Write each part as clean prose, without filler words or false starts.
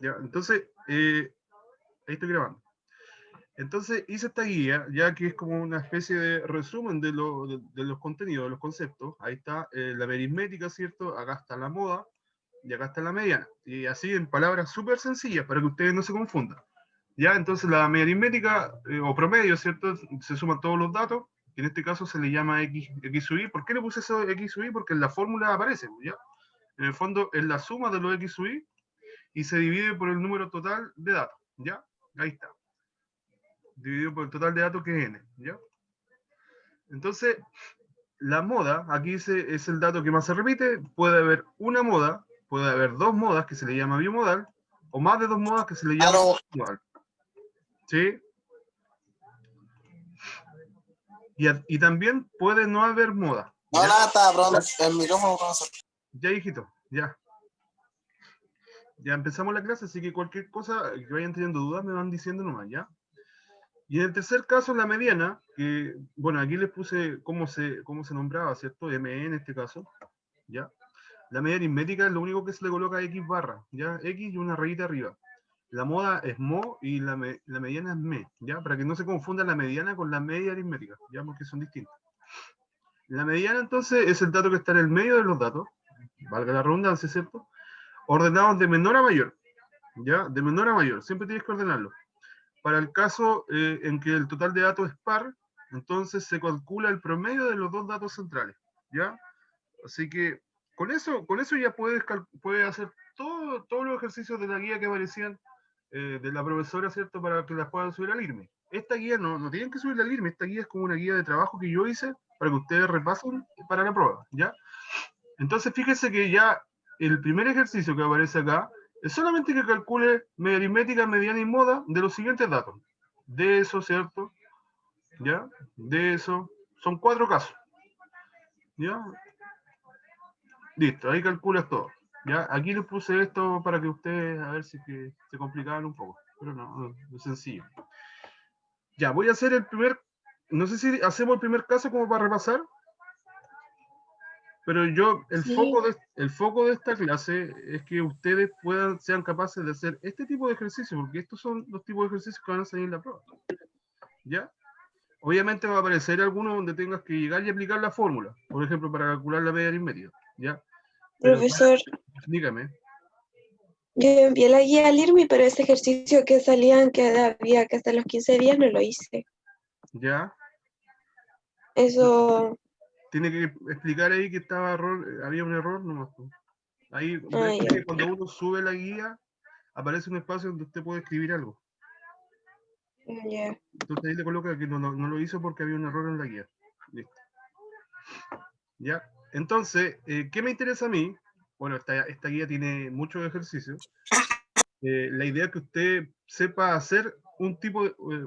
¿ya? Entonces, ahí estoy grabando. Entonces hice esta guía, ya que es como una especie de resumen de los contenidos, de los conceptos. Ahí está la meritmética, ¿cierto? Acá está la moda y acá está la mediana. Y así en palabras súper sencillas para que ustedes no se confundan. Ya, entonces la meritmética o promedio, ¿cierto? Se suman todos los datos, que en este caso se le llama X sub y. ¿Por qué le puse eso X sub y? Porque en la fórmula aparece, ¿ya? En el fondo es la suma de los X sub y se divide por el número total de datos, ¿ya? Ahí está. Dividido por el total de datos que es n, ¿ya? Entonces, la moda, aquí es el dato que más se repite, puede haber una moda, puede haber dos modas que se le llama bimodal, o más de dos modas que se le llama modal, ¿sí? Y también puede no haber moda. No, ¿ya? nada, estaba probando el micrófono. Ya, hijito, ya. Ya empezamos la clase, así que cualquier cosa que vayan teniendo dudas me van diciendo nomás, ¿ya? Y en el tercer caso, la mediana, que, bueno, aquí les puse cómo se nombraba, ¿cierto? ME en este caso, ¿ya? La media aritmética es lo único que se le coloca X barra, ¿ya? X y una rayita arriba. La moda es mo y la mediana es me, ¿ya? Para que no se confunda la mediana con la media aritmética, ¿ya? Porque son distintas. La mediana, entonces, es el dato que está en el medio de los datos, valga la redundancia, ¿cierto? Ordenados de menor a mayor, ¿ya? De menor a mayor, siempre tienes que ordenarlo. Para el caso en que el total de datos es par, entonces se calcula el promedio de los dos datos centrales, ¿ya? Así que con eso ya puedes hacer todos los ejercicios de la guía que aparecían de la profesora, ¿cierto? Para que las puedan subir al IRME. Esta guía no tienen que subirla al IRME, esta guía es como una guía de trabajo que yo hice para que ustedes repasen para la prueba, ¿ya? Entonces fíjense que ya el primer ejercicio que aparece acá es solamente que calcule media aritmética, mediana y moda de los siguientes datos. De eso, ¿cierto? ¿Ya? De eso. Son 4 casos. ¿Ya? Listo, ahí calculas todo. ¿Ya? Aquí les puse esto para que ustedes, a ver si que se complicaban un poco. Pero no, es sencillo. Ya, voy a hacer el primer, no sé si hacemos el primer caso como para repasar, pero yo, el foco de esta clase es que ustedes sean capaces de hacer este tipo de ejercicios, porque estos son los tipos de ejercicios que van a salir en la prueba. ¿Ya? Obviamente va a aparecer alguno donde tengas que llegar y aplicar la fórmula, por ejemplo, para calcular la media aritmética. ¿Ya? Pero, profesor, dígame. yo envié la guía al IRMI, pero ese ejercicio que salían que había que hasta los 15 días no lo hice. ¿Ya? Eso, Tiene que explicar ahí que había un error nomás. Ahí, ya. cuando uno sube la guía, aparece un espacio donde usted puede escribir algo. Ya. Entonces ahí le coloca que no lo hizo porque había un error en la guía. Listo. ¿Ya? Entonces, ¿qué me interesa a mí? Bueno, esta guía tiene muchos ejercicios. La idea es que usted sepa hacer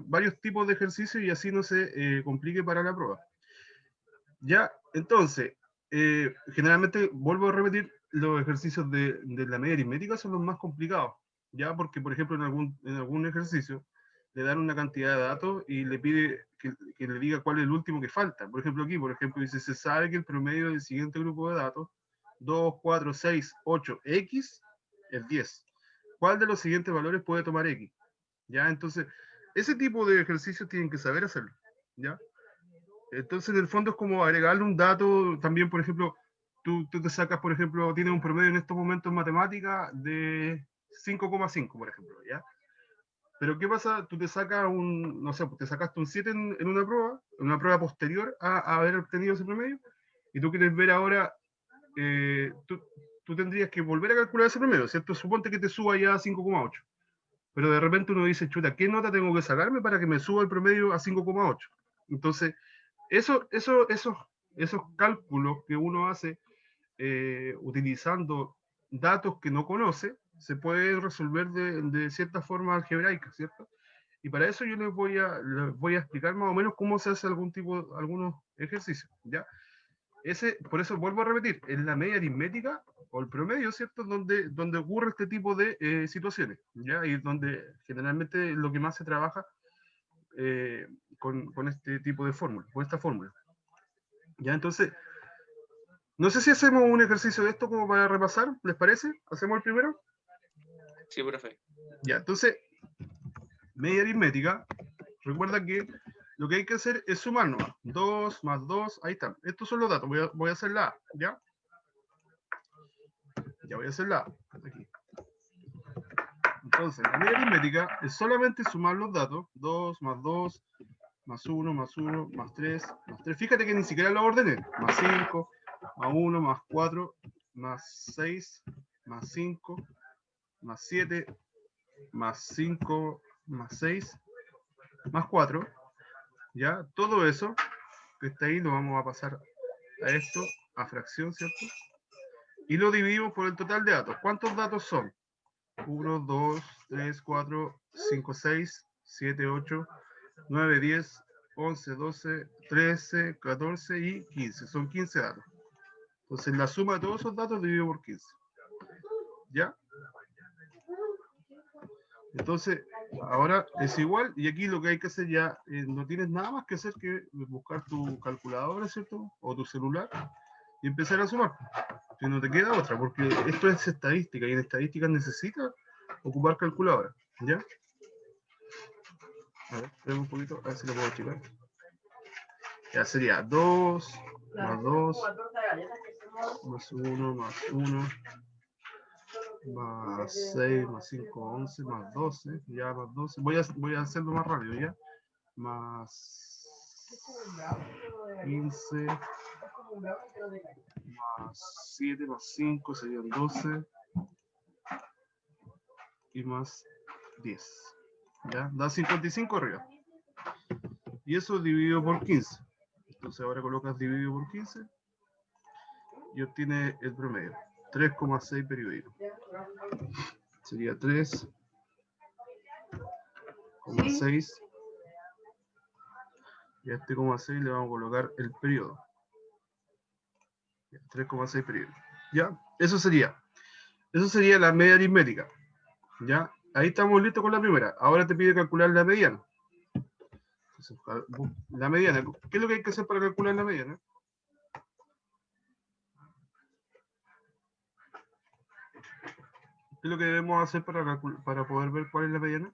varios tipos de ejercicios y así no se complique para la prueba. Ya, entonces, generalmente vuelvo a repetir, los ejercicios de la media aritmética son los más complicados, ya, porque por ejemplo en algún ejercicio le dan una cantidad de datos y le pide que le diga cuál es el último que falta. Por ejemplo aquí, dice, se sabe que el promedio del siguiente grupo de datos, 2, 4, 6, 8, X, es 10. ¿Cuál de los siguientes valores puede tomar X? Ya, entonces, ese tipo de ejercicios tienen que saber hacerlo, ¿ya? Entonces, en el fondo es como agregarle un dato, también, por ejemplo, tú te sacas, por ejemplo, tienes un promedio en estos momentos en matemática de 5,5, por ejemplo, ¿ya? Pero ¿qué pasa? Tú te sacas no sé, te sacaste un 7 en una prueba posterior a haber obtenido ese promedio, y tú quieres ver ahora, tú tendrías que volver a calcular ese promedio, ¿cierto? Suponte que te suba ya a 5,8, pero de repente uno dice, chuta, ¿qué nota tengo que sacarme para que me suba el promedio a 5,8? Entonces, esos cálculos que uno hace utilizando datos que no conoce, se pueden resolver de cierta forma algebraica, ¿cierto? Y para eso yo les voy a explicar más o menos cómo se hace algunos ejercicios, ¿ya? Por eso vuelvo a repetir, en la media aritmética o el promedio, ¿cierto? Donde ocurre este tipo de situaciones, ¿ya? Y donde generalmente lo que más se trabaja con este tipo de fórmula, con esta fórmula. Ya, entonces, no sé si hacemos un ejercicio de esto como para repasar, ¿les parece? ¿Hacemos el primero? Sí, profe. Ya, entonces, media aritmética, recuerda que lo que hay que hacer es sumar nomás. 2 más 2, ahí están. Estos son los datos, voy a hacer la A, ¿ya? Ya voy a hacer la A, aquí. Entonces, la media aritmética es solamente sumar los datos. 2 más 2, más 1, más 1, más 3, más 3. Fíjate que ni siquiera lo ordené. Más 5, más 1, más 4, más 6, más 5, más 7, más 5, más 6, más 4. ¿Ya? Todo eso que está ahí lo vamos a pasar a esto, a fracción, ¿cierto? Y lo dividimos por el total de datos. ¿Cuántos datos son? 1, 2, 3, 4, 5, 6, 7, 8, 9, 10, 11, 12, 13, 14 y 15. Son 15 datos. Entonces la suma de todos esos datos dividido por 15. ¿Ya? Entonces, ahora es igual, y aquí lo que hay que hacer ya, no tienes nada más que hacer que buscar tu calculadora, ¿cierto? O tu celular, y empezar a sumar. Si no te queda otra, porque esto es estadística, y en estadística necesitas ocupar calculadora, ¿ya? A ver, espera un poquito, a ver si lo puedo checar. Ya sería 2, más 2, más 1, más 1, más 6, más 5, 11, más 12, ya más 12. Voy a hacerlo más rápido, ¿ya? Más 15, más 7, más 5, serían 12, y más 10. ¿Ya? Da 55 arriba. Y eso dividido por 15. Entonces ahora colocas dividido por 15 y obtiene el promedio. 3,6 periódico. Sería 3,6. Y a este 0,6 le vamos a colocar el periodo. 3,6 periodos. ¿Ya? Eso sería la media aritmética. ¿Ya? Ahí estamos listos con la primera. Ahora te pide calcular la mediana. Entonces, la mediana. ¿Qué es lo que hay que hacer para calcular la mediana? ¿Qué es lo que debemos hacer para poder ver cuál es la mediana?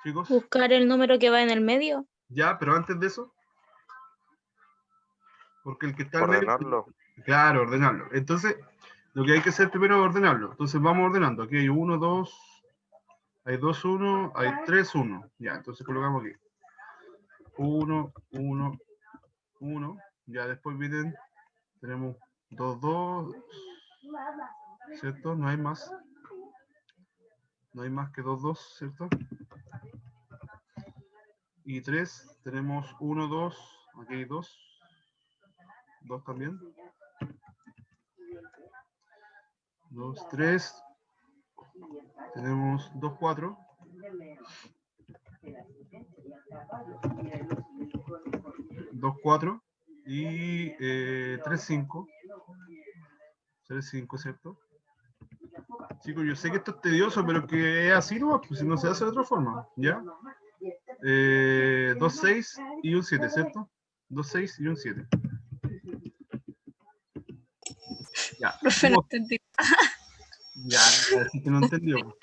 Chicos. Buscar el número que va en el medio. Ya, pero antes de eso. Porque el que está al medio. Ordenarlo. Claro, ordenarlo. Entonces, lo que hay que hacer primero es ordenarlo. Entonces vamos ordenando. Aquí hay 1, 2, hay 2, 1, hay 3, 1. Ya, entonces colocamos aquí. 1, 1, 1. Ya después vienen, tenemos 2, 2. ¿Cierto? No hay más. No hay más que 2, 2, ¿cierto? Y 3, tenemos 1, 2. Aquí hay 2. 2 también. 2, 3. Tenemos 2, 4. 2, 4. Y 3, 5. 3, 5, ¿cierto? Chicos, yo sé que esto es tedioso, pero que es así, ¿no? Pues si no se hace de otra forma, ¿ya? 2, 6 y un 7, ¿cierto? 2, 6 y un 7. Ya. Profe, no entendí. Ya, así que no entendió.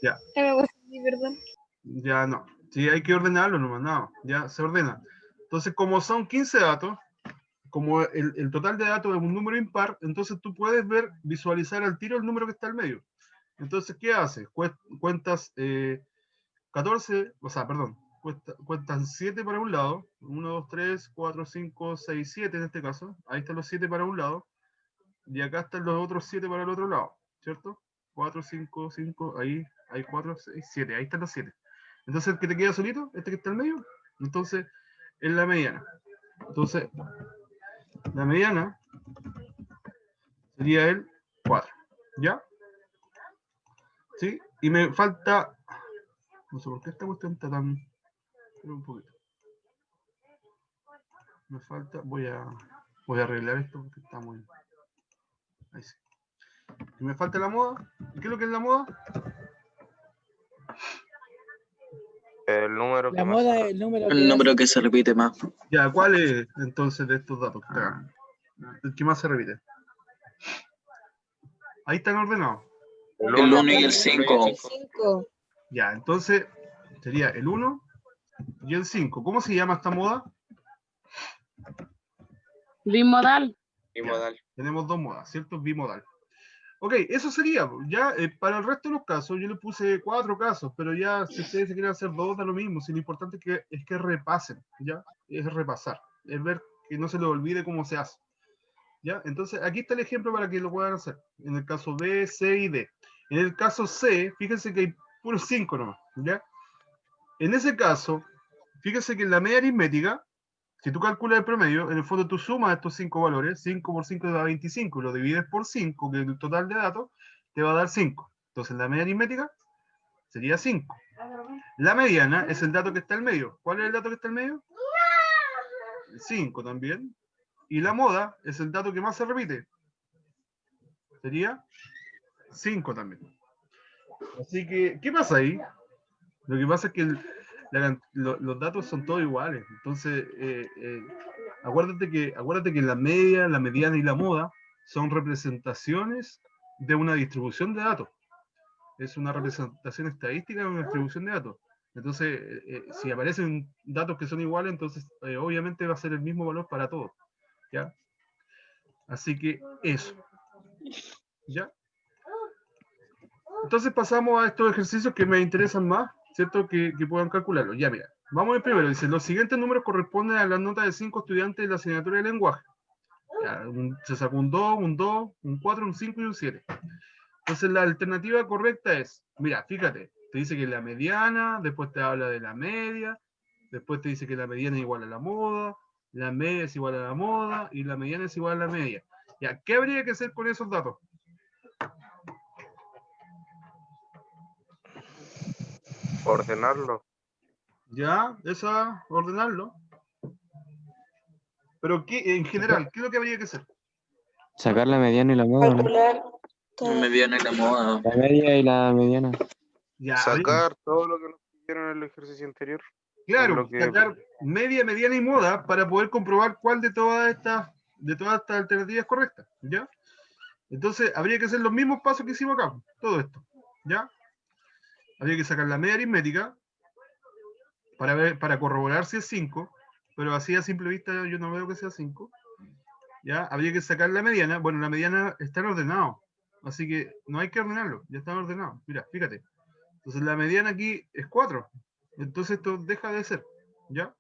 Ya. Perdón. Ya no. Sí, hay que ordenarlo nomás, no. Ya se ordena. Entonces, como son 15 datos, como el total de datos es un número impar, entonces tú puedes visualizar al tiro el número que está al medio. Entonces, ¿qué haces? Cuentas 14, o sea, perdón, cuentan 7 para un lado, 1, 2, 3, 4, 5, 6, 7 en este caso, ahí están los 7 para un lado, y acá están los otros 7 para el otro lado, ¿cierto? 4, 5, 5, ahí hay 4, 6, 7, ahí están los 7. Entonces, el que te queda solito, este que está al medio, entonces es la mediana. Entonces, la mediana sería el 4, ¿ya? ¿Sí? Y me falta, no sé por qué esta cuestión está tan, pero un poquito. Me falta, voy a arreglar esto porque está muy, ahí sí. Y me falta la moda. ¿Y qué es lo que es la moda? El número La que más moda se es el número El número que se repite más. Ya, ¿cuál es entonces de estos datos que te dan? El que más se repite. Ahí están ordenados. El El 1 1 y el 5. 5. Ya, entonces sería el 1 y el 5. ¿Cómo se llama esta moda? Bimodal. bimodal. Tenemos dos modas, ¿cierto? Bimodal. Ok, eso sería. Ya para el resto de los casos, yo le puse 4 casos, pero ya si ustedes se quieren hacer 2, da lo mismo. Si lo importante es que repasen, ¿ya? Es repasar, es ver que no se les olvide cómo se hace. ¿Ya? Entonces, aquí está el ejemplo para que lo puedan hacer. En el caso B, C y D. En el caso C, fíjense que hay puros 5 nomás, ¿ya? En ese caso, fíjense que en la media aritmética, si tú calculas el promedio, en el fondo tú sumas estos 5 valores, 5 por 5 da 25, y lo divides por 5, que es el total de datos, te va a dar 5. Entonces la media aritmética sería 5. La mediana es el dato que está al medio. ¿Cuál es el dato que está al medio? 5 también. Y la moda es el dato que más se repite. Sería 5 también. Así que, ¿qué pasa ahí? Lo que pasa es que los datos son todos iguales. Entonces, acuérdate que la media, la mediana y la moda son representaciones de una distribución de datos. Es una representación estadística de una distribución de datos. Entonces, si aparecen datos que son iguales, entonces obviamente va a ser el mismo valor para todos. ¿Ya? Así que eso. ¿Ya? Entonces pasamos a estos ejercicios que me interesan más, ¿cierto? Que puedan calcularlo. Ya, mira. Vamos al primero. Dice, los siguientes números corresponden a las notas de 5 estudiantes de la asignatura de lenguaje. Ya, se sacó un 2, un 4, un 5 y un 7. Entonces la alternativa correcta es, mira, fíjate, te dice que la mediana, después te habla de la media, después te dice que la mediana es igual a la moda, la media es igual a la moda y la mediana es igual a la media. Ya, ¿qué habría que hacer con esos datos? Ordenarlo. Ya, ordenarlo. Pero en general, ¿qué es lo que habría que hacer? Sacar la mediana y la moda, ¿no? Calcular todo. Mediana y la moda. La media y la mediana. Ya, Sacar todo lo que nos pidieron en el ejercicio anterior. claro, lo que- sacar media, mediana y moda para poder comprobar cuál de todas estas alternativas es correcta, ¿ya? Entonces, habría que hacer los mismos pasos que hicimos acá, todo esto, ¿ya? Habría que sacar la media aritmética para corroborar si es 5, pero así a simple vista yo no veo que sea 5, ¿ya? Habría que sacar la mediana, bueno, la mediana está ordenado, así que no hay que ordenarlo, ya está ordenado, mira, fíjate. Entonces la mediana aquí es 4, entonces esto deja de ser, ¿ya?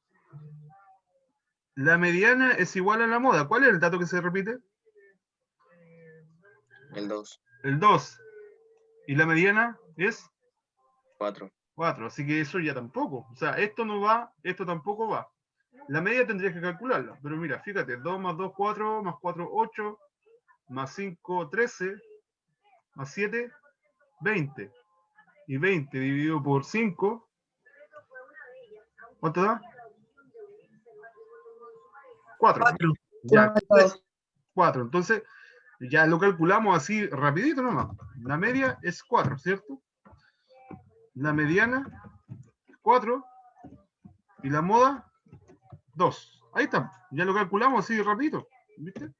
La mediana es igual a la moda. ¿Cuál es el dato que se repite? El 2, El 2. Y la mediana es 4. 4. Así que eso ya tampoco. O sea, esto no va, esto tampoco va. La media tendrías que calcularla. Pero mira, fíjate, 2 más 2, 4, más 4, 8, más 5, 13, más 7, 20. Y 20 dividido por 5, ¿cuánto da? 4. Ya, 4. Entonces, ya lo calculamos así rapidito nomás. La media es 4, ¿cierto? La mediana, 4. Y la moda, 2. Ahí está. Ya lo calculamos así rapidito. ¿Viste?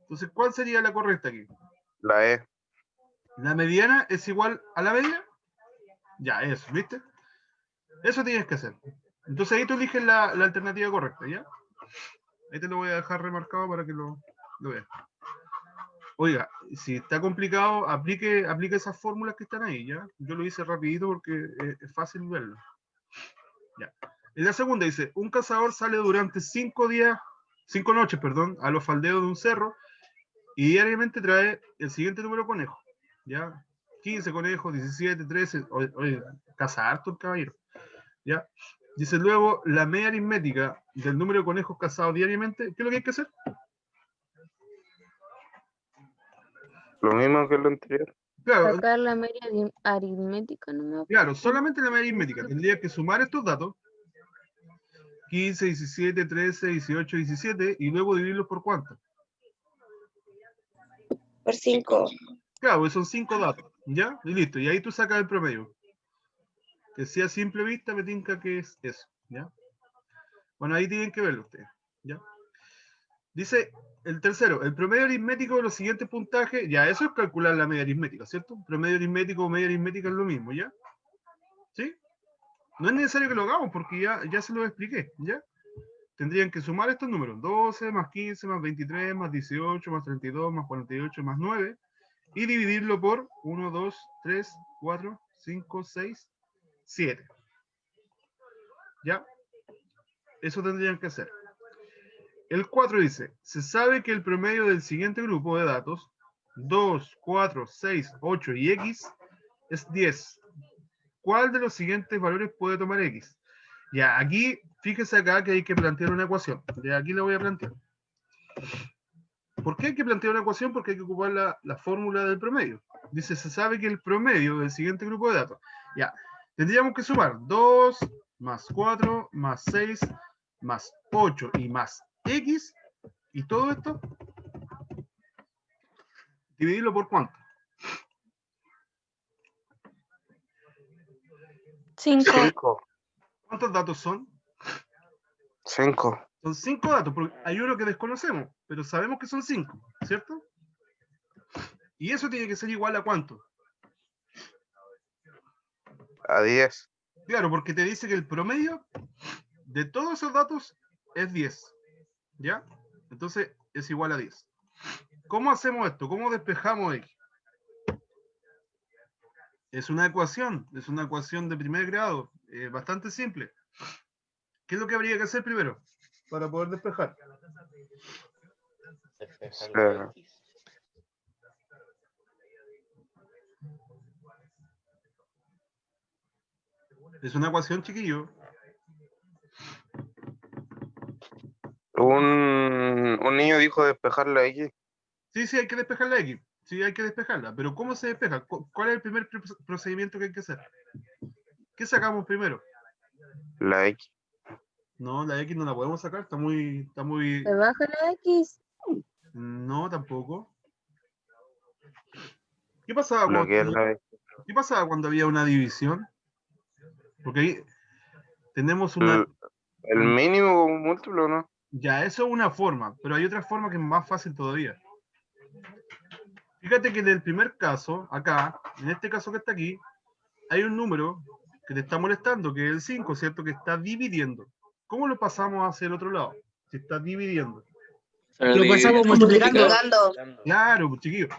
Entonces, ¿cuál sería la correcta aquí? La E. ¿La mediana es igual a la media? Ya, eso, ¿viste? Eso tienes que hacer. Entonces ahí tú eliges la alternativa correcta, ¿ya? Ahí te lo voy a dejar remarcado para que lo veas. Oiga, si está complicado, aplique esas fórmulas que están ahí, ¿ya? Yo lo hice rapidito porque es fácil verlo. Ya. En la segunda dice, un cazador sale durante 5 noches, a los faldeos de un cerro y diariamente trae el siguiente número de conejos, ¿ya? 15 conejos, 17, 13, oye, caza harto el caballero, ¿ya? Dice luego, la media aritmética del número de conejos cazados diariamente, ¿qué es lo que hay que hacer? Lo mismo que lo anterior. Claro, Sacar la media aritmética nomás. claro, solamente la media aritmética. Tendría que sumar estos datos, 15, 17, 13, 18, 17, y luego dividirlos por cuánto. Por 5. Claro, pues son 5 datos, ¿ya? Y listo, y ahí tú sacas el promedio. Que sea a simple vista, me tinca que es eso, ¿ya? Bueno, ahí tienen que verlo ustedes, ¿ya? Dice, el tercero, el promedio aritmético de los siguientes puntajes, ya eso es calcular la media aritmética, ¿cierto? Promedio aritmético o media aritmética es lo mismo, ¿ya? ¿Sí? No es necesario que lo hagamos porque ya se lo expliqué, ¿ya? Tendrían que sumar estos números, 12 más 15 más 23 más 18 más 32 más 48 más 9, y dividirlo por 1, 2, 3, 4, 5, 6, 7. ¿Ya? Eso tendrían que hacer. El 4 dice, se sabe que el promedio del siguiente grupo de datos, 2, 4, 6, 8 y X, es 10. ¿Cuál de los siguientes valores puede tomar X? Ya, aquí, fíjese acá que hay que plantear una ecuación. Ya, aquí la voy a plantear. ¿Por qué hay que plantear una ecuación? Porque hay que ocupar la fórmula del promedio. Dice, se sabe que el promedio del siguiente grupo de datos. Ya, tendríamos que sumar 2 más 4 más 6 más 8 y más X, y todo esto, dividirlo por ¿cuánto? 5. 5. ¿Cuántos datos son? 5. Son 5 datos, porque hay uno que desconocemos, pero sabemos que son 5, ¿cierto? Y eso tiene que ser igual a ¿cuánto? A 10. Claro, porque te dice que el promedio de todos esos datos es 10, ¿ya? Entonces es igual a 10. ¿Cómo hacemos esto? ¿Cómo despejamos X? Es una ecuación de primer grado, bastante simple. ¿Qué es lo que habría que hacer primero para poder despejar? Es una ecuación, chiquillo. Un niño dijo despejar la X. Sí, hay que despejar la X. Sí, hay que despejarla. Pero ¿cómo se despeja? ¿Cuál es el primer procedimiento que hay que hacer? ¿Qué sacamos primero? La X. No, la X no la podemos sacar. Está muy... ¿Se baja la X? No, tampoco. ¿Qué pasaba Lo que es la X. ¿Qué pasaba cuando había una división? Porque ahí tenemos una... El mínimo como múltiplo, ¿no? Ya, eso es una forma, pero hay otra forma que es más fácil todavía. Fíjate que en el primer caso, acá, en este caso que está aquí, hay un número que te está molestando, que es el 5, ¿cierto? Que está dividiendo. ¿Cómo lo pasamos hacia el otro lado? Si está dividiendo. Lo pasamos multiplicando. Claro, pues, chiquillos.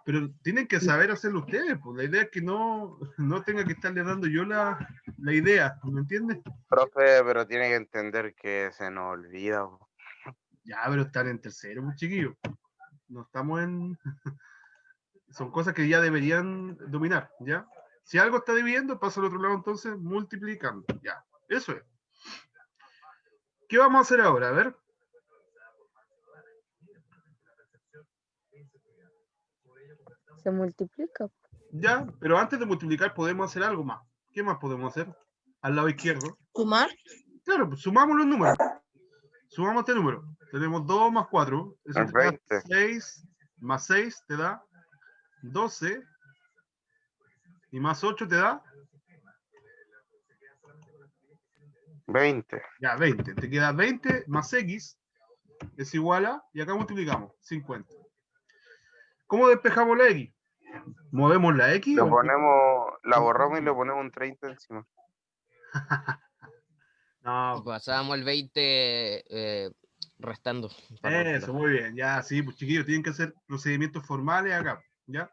Pero tienen que saber hacerlo ustedes. Pues. La idea es que no tenga que estarle dando yo la idea. ¿Me entiendes? Profe, pero tiene que entender que se nos olvida. Po. Ya, pero están en tercero, pues, chiquillos. No estamos en... Son cosas que ya deberían dominar, ¿ya? Si algo está dividiendo, pasa al otro lado entonces multiplicando. Ya, eso es. ¿Qué vamos a hacer ahora? A ver. Se multiplica. Ya, pero antes de multiplicar podemos hacer algo más. ¿Qué más podemos hacer? Al lado izquierdo. ¿Sumar? Claro, pues sumamos los números. Sumamos este número. Tenemos 2 más 4. Eso te da 20. 6 más 6 te da 12. Y más 8 te da 20. ya 20. Te queda 20 más X es igual a, y acá multiplicamos, 50. ¿Cómo despejamos la X? ¿Movemos la X? Lo ponemos, la borramos y le ponemos un 30 encima. No, Pasábamos el 20 restando. eso, muy bien. Ya, sí, pues chiquillos, tienen que hacer procedimientos formales acá, ¿ya?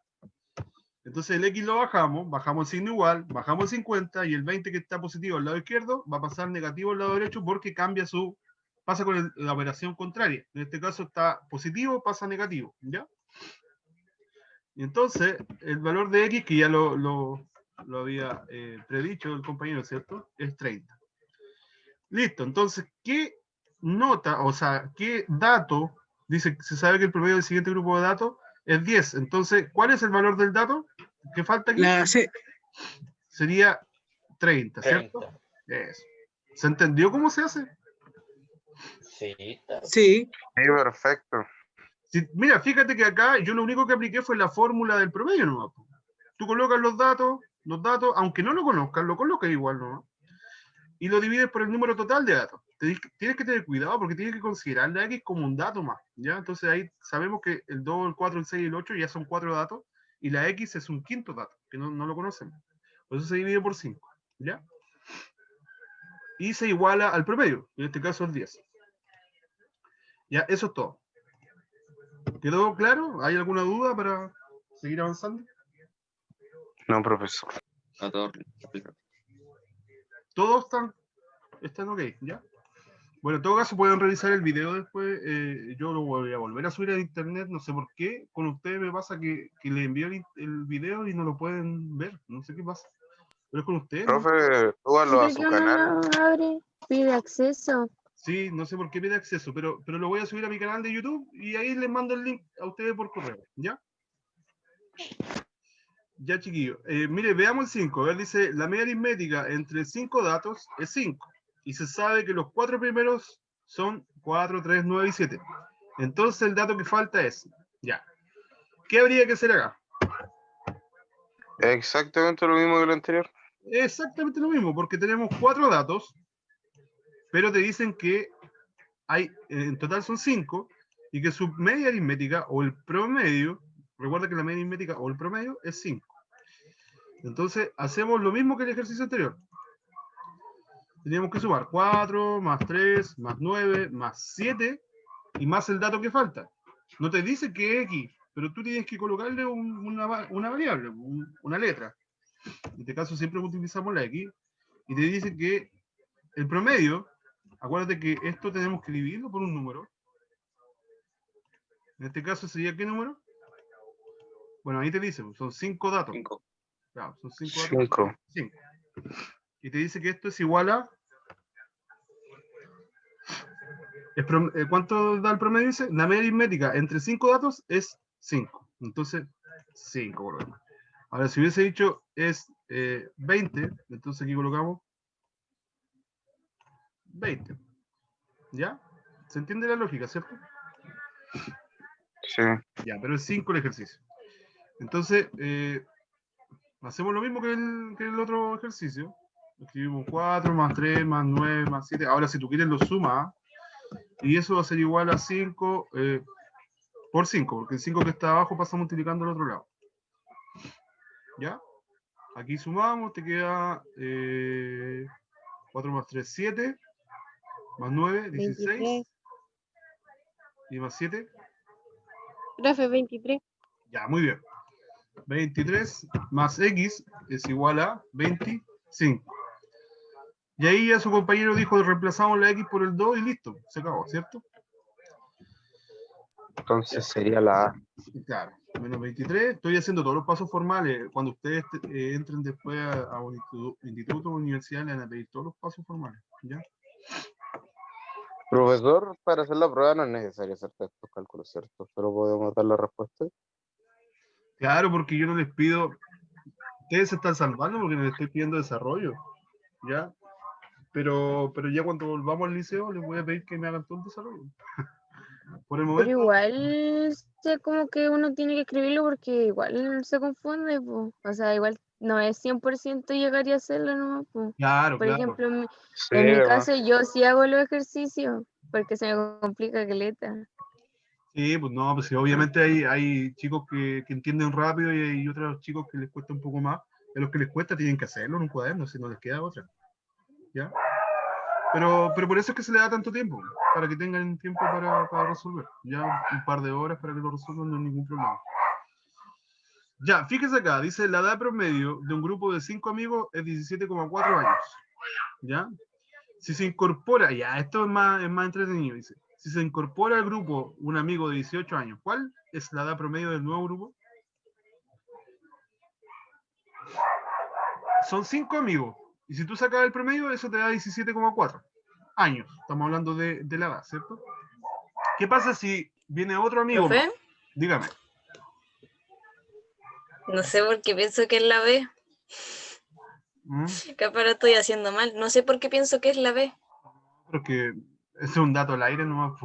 Entonces el X lo bajamos el signo igual, bajamos el 50 y el 20 que está positivo al lado izquierdo va a pasar negativo al lado derecho porque pasa con la operación contraria. En este caso está positivo, pasa negativo, ¿ya? Y entonces el valor de X, que ya lo había predicho el compañero, ¿cierto? Es 30. Listo, entonces, ¿qué nota, o sea, qué dato, dice, se sabe que el promedio del siguiente grupo de datos es 10. Entonces, ¿cuál es el valor del dato que falta aquí? La C. Sería 30, ¿cierto? Eso. ¿Se entendió cómo se hace? Sí. Sí, perfecto. Mira, fíjate que acá yo lo único que apliqué fue la fórmula del promedio, ¿no? Tú colocas los datos, aunque no lo conozcas, lo colocas igual, ¿no? Y lo divides por el número total de datos. tienes que tener cuidado porque tienes que considerar la X como un dato más, ¿ya? Entonces ahí sabemos que el 2, el 4, el 6 y el 8 ya son 4 datos y la X es un quinto dato, que no lo conocemos. Por eso se divide por 5, ¿ya? Y se iguala al promedio, en este caso el 10. Ya, eso es todo. ¿Quedó claro? ¿Hay alguna duda para seguir avanzando? No, profesor. A todos explica. ¿Todos están ok? ¿Ya? Bueno, en todo caso pueden revisar el video después. Yo lo voy a volver a subir a internet, no sé por qué. Con ustedes me pasa que le envío el video y no lo pueden ver. No sé qué pasa. Pero es con ustedes, ¿no? Profe, súbalo a ¿Por su qué uno canal. no abre? Pide acceso. Sí, no sé por qué pide acceso, pero lo voy a subir a mi canal de YouTube y ahí les mando el link a ustedes por correo, ¿ya? Ya, chiquillos. Mire, veamos el 5. A ver, dice, la media aritmética entre 5 datos es 5. Y se sabe que los 4 primeros son 4, 3, 9 y 7. Entonces el dato que falta es, ya. ¿Qué habría que hacer acá? Exactamente lo mismo que lo anterior. Exactamente lo mismo, porque tenemos 4 datos, pero te dicen que hay, en total son 5, y que su media aritmética o el promedio, recuerda que la media aritmética o el promedio es 5. Entonces, hacemos lo mismo que el ejercicio anterior. Teníamos que sumar 4, más 3, más 9, más 7, y más el dato que falta. No te dice que es X, pero tú tienes que colocarle una variable, una letra. En este caso siempre utilizamos la X, y te dice que el promedio, acuérdate que esto tenemos que dividirlo por un número. En este caso sería, ¿qué número? Bueno, ahí te dice, son 5 datos. 5. Claro, son 5 datos. 5. 5. Y te dice que esto es igual a... ¿Cuánto da el promedio? Dice, la media aritmética entre 5 datos es 5. Entonces, 5 por lo menos. Ahora, si hubiese dicho es 20, entonces aquí colocamos 20. ¿Ya? ¿Se entiende la lógica, cierto? Sí. Ya, pero es 5 el ejercicio. Entonces, hacemos lo mismo que el otro ejercicio. Escribimos 4 más 3 más 9 más 7. Ahora, si tú quieres, lo sumas. Y eso va a ser igual a 5 por 5, porque el 5 que está abajo pasa multiplicando al otro lado. ¿Ya? Aquí sumamos, te queda 4 más 3, 7, más 9, 16, 23. y más 7. Profe, 23. Ya, muy bien. 23 más X es igual a 25. Y ahí ya su compañero dijo, reemplazamos la X por el 2 y listo, se acabó, ¿cierto? Entonces sería la A. Claro, menos 23. Estoy haciendo todos los pasos formales. Cuando ustedes entren después a un instituto o universidad, le van a pedir todos los pasos formales, ¿ya? Profesor, para hacer la prueba no es necesario hacer estos cálculos, ¿cierto? Solo podemos dar la respuesta. Claro, porque yo no les pido... Ustedes se están salvando porque les estoy pidiendo desarrollo, ¿ya? Pero ya cuando volvamos al liceo les voy a pedir que me hagan todo el desarrollo. Por el Pero momento... igual sé como que uno tiene que escribirlo porque igual se confunde, po. O sea, igual no es 100% llegar y hacerlo, ¿no? Po. Claro, Por claro. ejemplo, Sí, en mi además. caso yo sí hago los ejercicios porque se me complica caleta. Sí, pues no, pues sí, obviamente hay chicos que entienden rápido y hay otros chicos que les cuesta un poco más. A los que les cuesta tienen que hacerlo en un cuaderno, si no les queda otra. ¿Ya? Pero por eso es que se le da tanto tiempo, para que tengan tiempo para resolver. Ya un par de horas para que lo resuelvan, no hay ningún problema. Ya, fíjese acá, dice la edad promedio de un grupo de 5 amigos es 17,4 años. ¿Ya? Si se incorpora, ya, esto es más entretenido, dice. Si se incorpora al grupo un amigo de 18 años, ¿cuál es la edad promedio del nuevo grupo? Son 5 amigos. Y si tú sacas el promedio, eso te da 17,4 años. Estamos hablando de la edad, ¿cierto? ¿Qué pasa si viene otro amigo? ¿Profe? Dígame. No sé por qué pienso que es la B. Capaz lo estoy haciendo mal. No sé por qué pienso que es la B. Porque ese es un dato al aire nomás.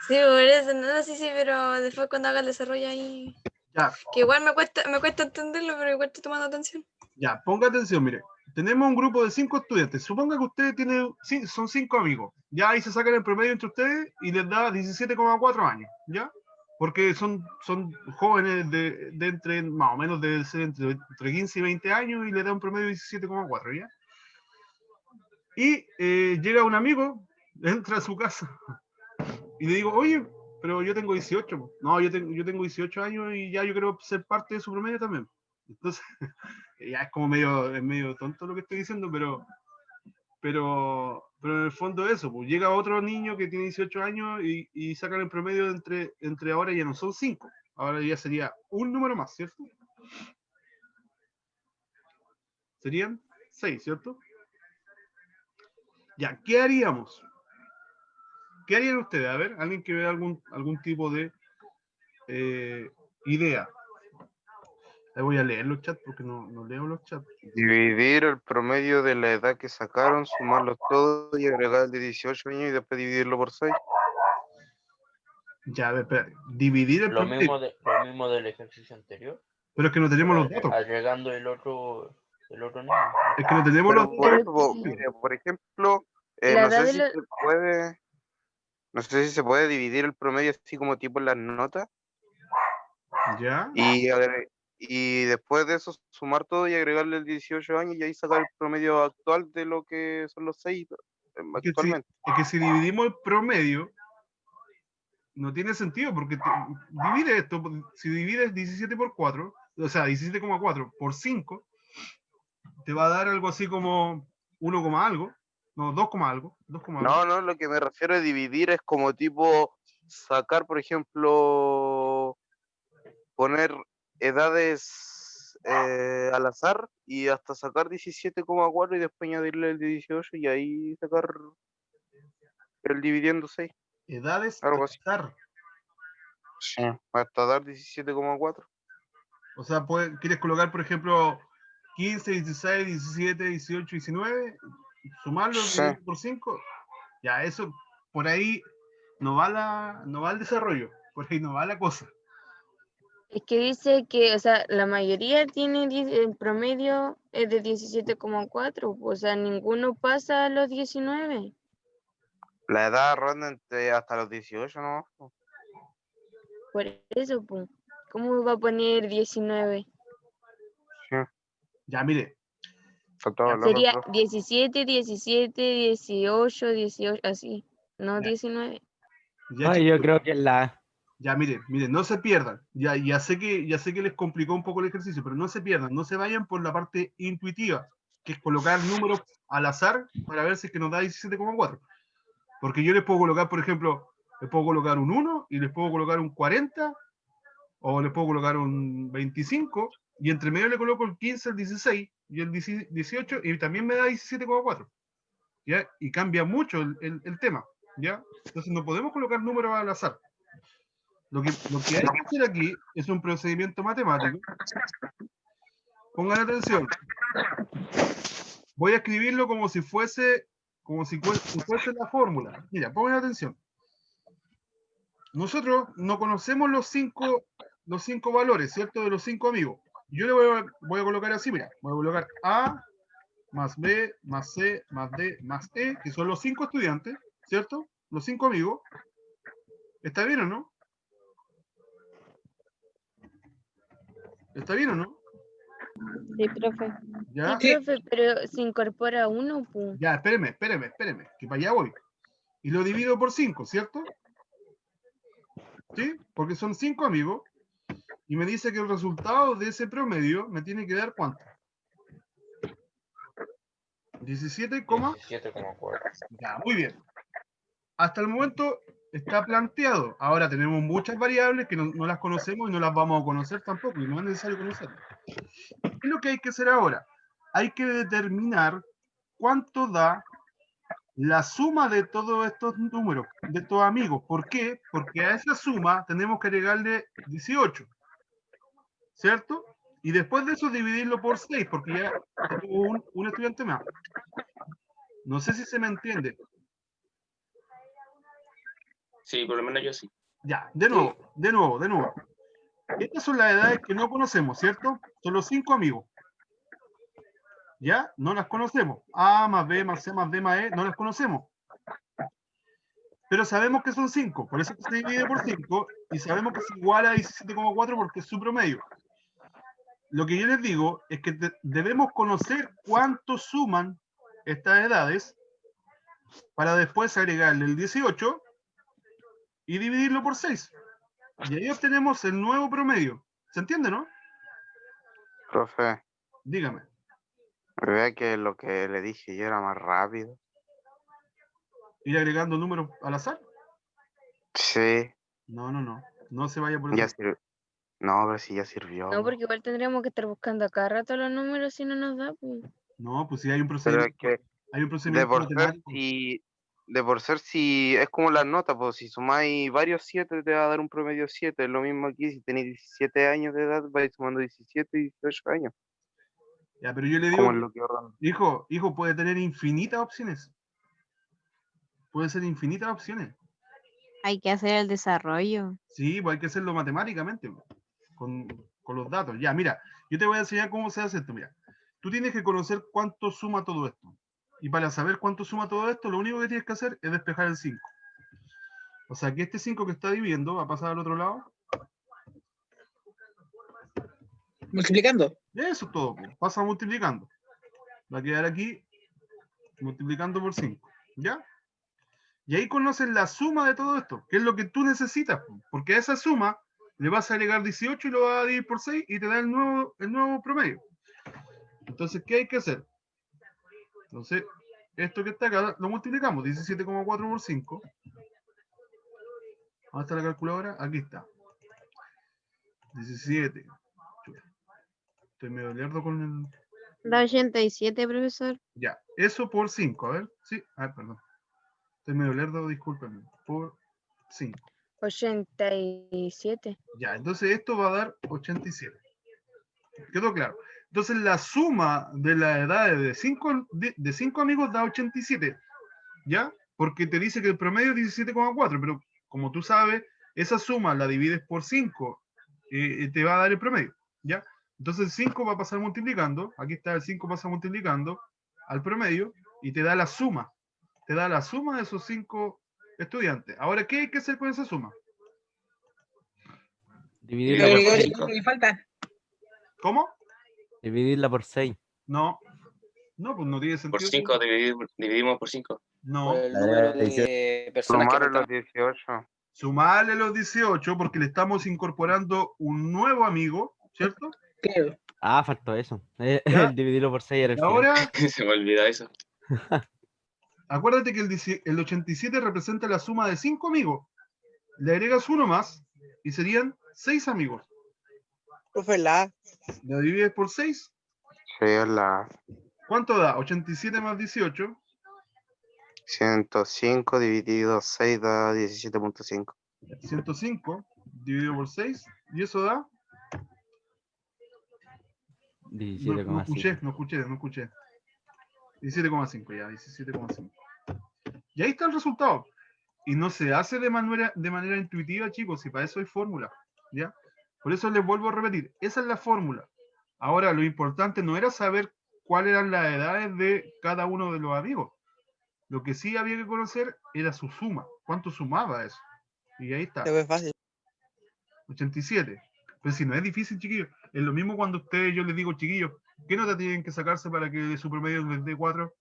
Sí, por eso, no, sí, pero después cuando haga el desarrollo ahí... Ya. Que igual me cuesta entenderlo, pero igual estoy tomando atención. Ya, ponga atención, mire. tenemos un grupo de 5 estudiantes. Suponga que ustedes tienen, son 5 amigos. Ya ahí se sacan el promedio entre ustedes y les da 17,4 años, ¿ya? Porque son jóvenes de entre, más o menos debe ser entre 15 y 20 años y les da un promedio de 17,4, ¿ya? Y llega un amigo, entra a su casa y le digo, oye, pero yo tengo 18. Po. No, yo tengo 18 años y ya yo quiero ser parte de su promedio también. Entonces, ya es como medio tonto lo que estoy diciendo, pero en el fondo eso, pues llega otro niño que tiene 18 años y sacan el promedio entre ahora ya no son 5, ahora ya sería un número más, ¿cierto? Serían 6, ¿cierto? Ya, ¿qué haríamos? ¿Qué harían ustedes? A ver, alguien que vea algún tipo de idea. Ahí voy a leer los chats porque no leo los chats. Dividir el promedio de la edad que sacaron, sumarlos todos y agregar el de 18 años y después dividirlo por 6. Ya, a ver, espérate. Dividir el Lo promedio. mismo del ejercicio anterior. Pero es que no tenemos los datos. Agregando el otro niño. Es que no tenemos Pero los por, datos. eso, mire, por ejemplo, La no edad sé de si la- se puede, no sé si se puede dividir el promedio así como tipo en las notas Ya. y después de eso sumar todo y agregarle el 18 años y ahí sacar el promedio actual de lo que son los 6 actualmente. Es que si dividimos el promedio, no tiene sentido porque divide esto, si divides 17 por 4, o sea, 17,4 por 5, te va a dar algo así como 1, algo, no, 2, algo, 2, algo. No, lo que me refiero a dividir es como tipo sacar, por ejemplo, poner edades al azar y hasta sacar 17,4 y después añadirle el 18 y ahí sacar el dividiendo 6. Edades Algo al así. azar. Sí, hasta dar 17,4. O sea, quieres colocar, por ejemplo, 15, 16, 17, 18, 19, sumarlo Sí. por 5. Ya, eso, por ahí no va el desarrollo, por ahí no va la cosa. Es que dice que, o sea, la mayoría tiene el promedio es de 17,4, o sea, ninguno pasa a los 19. La edad ronda entre hasta los 18, ¿no? Por eso, pues, ¿cómo va a poner 19? Sí. Ya, mire. Sería 17, 17, 18, 18, así, no Ya. 19. Ya, Ay, yo creo que es la... Ya, mire, no se pierdan. Ya sé que les complicó un poco el ejercicio, pero no se pierdan, no se vayan por la parte intuitiva, que es colocar números al azar para ver si es que nos da 17,4. Porque yo les puedo colocar, por ejemplo, les puedo colocar un 1 y les puedo colocar un 40 o les puedo colocar un 25 y entre medio le coloco el 15, el 16 y el 18 y también me da 17,4. ¿Ya? Y cambia mucho el tema, ¿ya? Entonces no podemos colocar números al azar. Lo que hay que hacer aquí es un procedimiento matemático. Pongan atención. Voy a escribirlo como si fuese la fórmula. Mira, pongan atención. Nosotros no conocemos los cinco valores, ¿cierto? De los 5 amigos. Yo le voy a colocar así, mira. Voy a colocar A más B más C más D más E, que son los 5 estudiantes, ¿cierto? Los 5 amigos. ¿Está bien o no? ¿Está bien o no? Sí, profe. ¿Ya? Sí, profe, pero se incorpora uno, pues. Ya, espéreme, que para allá voy. Y lo divido por 5, ¿cierto? ¿Sí? Porque son 5 amigos. Y me dice que el resultado de ese promedio me tiene que dar ¿cuánto? 17,4. Ya, muy bien. Hasta el momento está planteado. Ahora tenemos muchas variables que no las conocemos y no las vamos a conocer tampoco, y no es necesario conocerlas. ¿Qué es lo que hay que hacer ahora? Hay que determinar cuánto da la suma de todos estos números, de estos amigos. ¿Por qué? Porque a esa suma tenemos que agregarle 18, ¿cierto? Y después de eso dividirlo por 6, porque ya tuvo un estudiante más. No sé si se me entiende. Sí, por lo menos yo sí. Ya, de nuevo. Estas son las edades que no conocemos, ¿cierto? Son los 5 amigos. ¿Ya? No las conocemos. A más B más C más D más E, no las conocemos. Pero sabemos que son 5, por eso se divide por 5, y sabemos que es igual a 17,4 porque es su promedio. Lo que yo les digo es que debemos conocer cuánto suman estas edades para después agregarle el 18 y dividirlo por 6. Y ahí obtenemos el nuevo promedio. ¿Se entiende, no? Profe, Dígame. vea que lo que le dije yo era más rápido. ¿Ir agregando números al azar? Sí, No, no, no. No se vaya por ya eso. sirvió. No, pero sí ya sirvió. No, porque igual tendríamos que estar buscando a cada rato los números si no nos da, pues. No, pues sí hay un Pero procedimiento. es que Hay un de procedimiento por ser matemático. si es como las notas, pues si sumáis varios 7 te va a dar un promedio 7. Es lo mismo aquí, si tenéis 17 años de edad, vais sumando 17 y 18 años. Ya, pero yo le Como digo, es lo que ahorran. hijo puede tener infinitas opciones. Puede ser infinitas opciones. Hay que hacer el desarrollo. Sí, pues hay que hacerlo matemáticamente, con los datos. Ya, mira, yo te voy a enseñar cómo se hace esto. Mira, tú tienes que conocer cuánto suma todo esto. Y para saber cuánto suma todo esto, lo único que tienes que hacer es despejar el 5. O sea, que este 5 que está dividiendo va a pasar al otro lado. Multiplicando. Eso es todo, pues. Pasa multiplicando. Va a quedar aquí multiplicando por 5. ¿Ya? Y ahí conoces la suma de todo esto, que es lo que tú necesitas, porque a esa suma le vas a agregar 18 y lo vas a dividir por 6 y te da el nuevo promedio. Entonces, ¿qué hay que hacer? Entonces, esto que está acá lo multiplicamos, 17,4 por 5. ¿Dónde está la calculadora? Aquí está. 17. Estoy medio lerdo con el... Da 87, profesor. Ya, eso por 5, a ver. Sí, perdón. Estoy medio lerdo, discúlpenme. Por 5. 87. Ya, entonces esto va a dar 87. ¿Quedó claro? Entonces la suma de las edades de 5 amigos da 87. ¿Ya? Porque te dice que el promedio es 17,4, pero como tú sabes, esa suma la divides por 5 y te va a dar el promedio. ¿Ya? Entonces el 5 va a pasar multiplicando. Aquí está, el 5 pasa multiplicando al promedio y te da la suma. Te da la suma de esos 5 estudiantes. Ahora, ¿qué hay que hacer con esa suma? Dividirla por Agregar 6. lo que falta. ¿Cómo? Dividirla por 6. No. No, pues no tiene Por sentido. 5, dividimos por 5. No. Por el número de personas que Sumar los faltan. 18. Sumarle los 18 porque le estamos incorporando un nuevo amigo, ¿cierto? Claro. Ah, faltó eso. Ya. El dividirlo por 6 era el Y final. ahora, Se me olvida eso. acuérdate que el 87 representa la suma de 5 amigos. Le agregas uno más y serían 6 amigos. Profe, la ¿Lo divides por 6? Sí, es la ¿Cuánto da? 87 más 18. 105 dividido 6 da 17.5. 105 dividido por 6. Y eso da... No 17,5. escuché. 17,5 ya, 17,5. Y ahí está el resultado. Y no se hace de manera intuitiva, chicos, y para eso hay fórmula, ¿ya? Por eso les vuelvo a repetir, esa es la fórmula. Ahora, lo importante no era saber cuáles eran las edades de cada uno de los amigos. Lo que sí había que conocer era su suma, cuánto sumaba eso. Y ahí está. se ve fácil. 87. Pero si no es difícil, chiquillos. Es lo mismo cuando yo les digo, chiquillos, ¿qué nota tienen que sacarse para que su promedio les dé 4?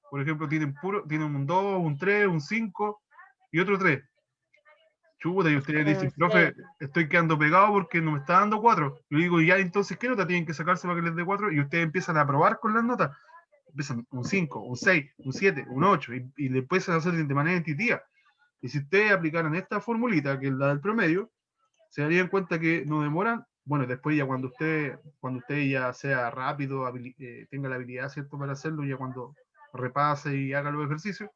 Por ejemplo, tienen un 2, un 3, un 5 y otro 3. Chuta, y ustedes dicen, profe, estoy quedando pegado porque no me está dando 4. Yo digo, ya, entonces, ¿qué nota tienen que sacarse para que les dé 4? Y ustedes empiezan a probar con las notas. Empiezan un 5, un 6, un 7, un 8, y le empiezan a hacer de manera intuitiva. Y si ustedes aplicaran esta formulita, que es la del promedio, se darían cuenta que no demoran. Bueno, después ya cuando usted ya sea rápido, tenga la habilidad, ¿cierto?, para hacerlo, ya cuando repase y haga los ejercicios,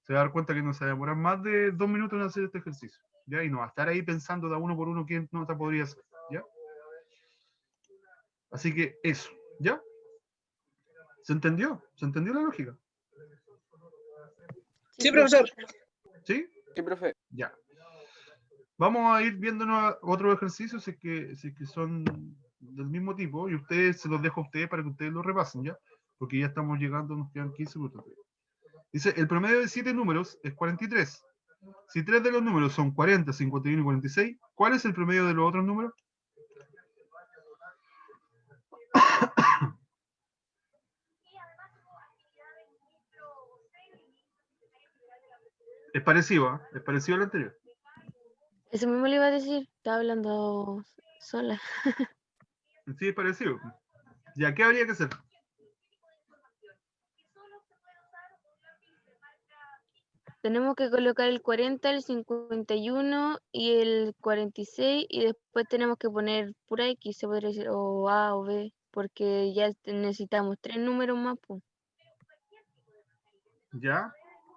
se va a dar cuenta que no se va a demorar más de 2 minutos en hacer este ejercicio, ¿ya? Y no va a estar ahí pensando de uno por uno qué nota podría ser, ¿ya? Así que eso, ¿ya? ¿Se entendió? ¿Se entendió la lógica? Sí, profesor. ¿Sí? Sí, profe. Ya. Vamos a ir viéndonos otros ejercicios si es que son del mismo tipo, y ustedes se los dejo a ustedes para que ustedes lo repasen, ¿ya? porque ya estamos llegando, nos quedan 15 minutos. Dice, el promedio de 7 números es 43. Si 3 de los números son 40, 51 y 46, ¿cuál es el promedio de los otros números? Es parecido, ¿eh? Es parecido al anterior. Eso mismo le iba a decir, estaba hablando sola. Sí, es parecido. ¿Ya qué habría que hacer? Tenemos que colocar el 40, el 51 y el 46 y después tenemos que poner pura X, se podría decir, o A o B, porque ya necesitamos 3 números más, pues. ¿Ya?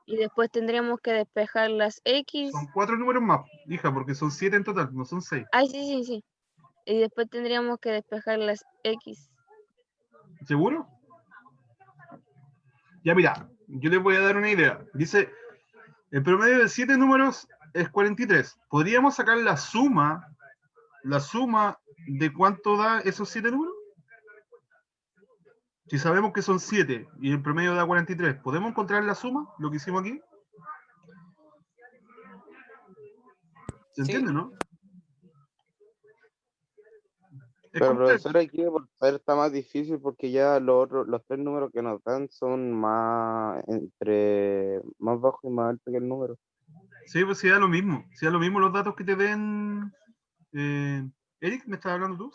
Y después tendríamos que despejar las X. Son 4 números más, hija, porque son 7 en total, no son 6. Ay, sí, sí. Y después tendríamos que despejar las X. ¿Seguro? Ya mira, yo les voy a dar una idea. Dice, el promedio de 7 números es 43. ¿Podríamos sacar la suma de cuánto da esos 7 números? Si sabemos que son 7 y el promedio da 43, ¿podemos encontrar la suma? Lo que hicimos aquí. ¿Se entiende, no? Pero profesor, aquí por saber está más difícil porque ya los 3 números que nos dan son más más bajos y más altos que el número. Sí, pues sí da lo mismo. Si da lo mismo los datos que te den. Eric, ¿me estás hablando tú?